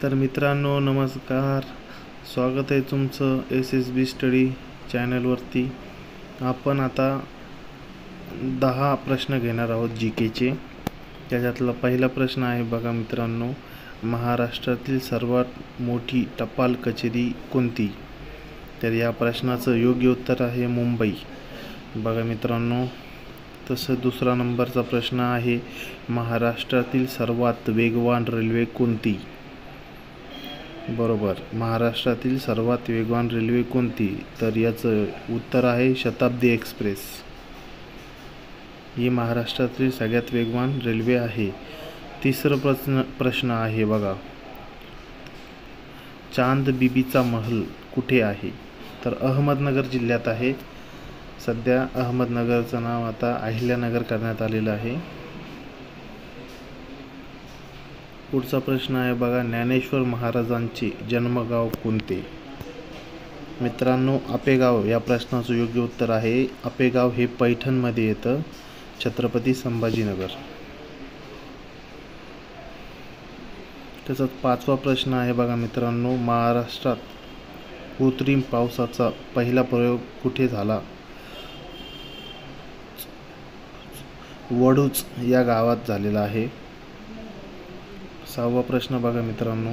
तर मित्रांनो नमस्कार, स्वागत आहे तुमचं SSB स्टडी चॅनलवरती। आपण आता 10 प्रश्न घेणार आहोत GKचे। त्याच्यातला पहिला प्रश्न आहे बघा मित्रांनो, महाराष्ट्रातील सर्वात मोठी टपाल कचेरी कोणती? तर या प्रश्नाचं योग्य उत्तर आहे मुंबई। बघा मित्रांनो, तसं दुसरा नंबरचा प्रश्न आहे, महाराष्ट्रातील सर्वात वेगवान रेल्वे कोणती? बरोबर, महाराष्ट्रातील सर्वात वेगवान रेल्वे कोणती? तर याचं उत्तर आहे शताब्दी एक्सप्रेस। ही महाराष्ट्रातील सगळ्यात वेगवान रेल्वे आहे। तिसरा प्रश्न आहे बघा, चांद बीबीचा महल कुठे आहे? तर अहमदनगर जिल्ह्यात आहे। सध्या अहमदनगरचं नाव आता अहिल्यानगर करण्यात आलेलं आहे। पुढचा प्रश्न आहे बघा, ज्ञानेश्वर महाराजांचे जन्मगाव कोणते? मित्रांनो, आपेगाव या प्रश्नाचं योग्य उत्तर आहे आपेगाव हे पैठणमध्ये येतं, छत्रपती संभाजीनगर। त्याचा पाचवा प्रश्न आहे बघा मित्रांनो, महाराष्ट्रात कृत्रिम पावसाचा पहिला प्रयोग कुठे झाला? वडूच या गावात झालेला आहे। सहावा प्रश्न बघा मित्रांनो,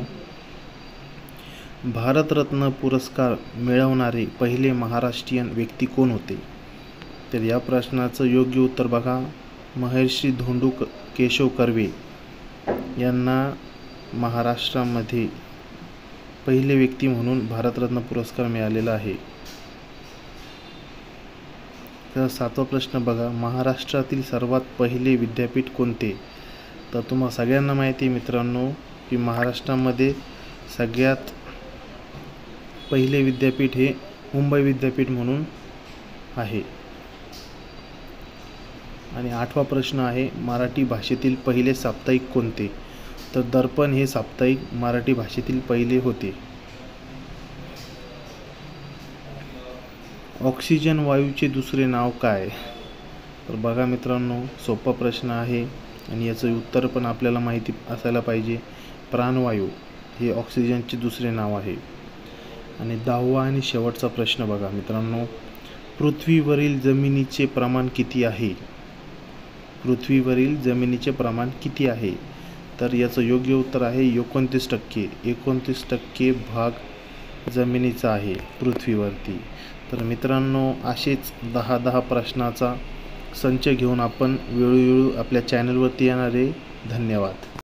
भारतरत्न पुरस्कार मिळवणारे पहिले महाराष्ट्रीयन व्यक्ती कोण होते? तर या प्रश्नाचं योग्य उत्तर बघा, महर्षी धोंडू केशव कर्वे यांना महाराष्ट्रामध्ये पहिले व्यक्ती म्हणून भारतरत्न पुरस्कार मिळालेला आहे। तर सातवा प्रश्न बघा, महाराष्ट्रातील सर्वात पहिले विद्यापीठ कोणते? तर तुम्हाला सगळ्यांना माहिती आहे मित्रांनो की महाराष्ट्रामध्ये सगळ्यात पहिले विद्यापीठ हे मुंबई विद्यापीठ म्हणून आहे। आणि आठवा प्रश्न आहे, मराठी भाषेतील पहिले साप्ताहिक कोणते? तर दर्पण हे साप्ताहिक मराठी भाषेतील पहिले होते। ऑक्सिजन वायूचे दुसरे नाव काय? तर बघा मित्रांनो, सोपा प्रश्न आहे आणि याचं उत्तर पण आपल्याला माहिती असायला पाहिजे। प्राणवायू हे ऑक्सिजनचे दुसरे नाव आहे। आणि 10वा आणि शेवटचा प्रश्न बघा मित्रांनो, पृथ्वीवरील जमिनीचे प्रमाण किती आहे? पृथ्वीवरील जमिनीचे प्रमाण किती आहे? तर याचं योग्य उत्तर आहे 29%। 29% भाग जमिनीचा आहे पृथ्वीवरती। तर मित्रांनो, असेच 10 प्रश्नाचा संच घेऊन आपण वेळोवेळी आपल्या चॅनलवरती येणार आहे। धन्यवाद।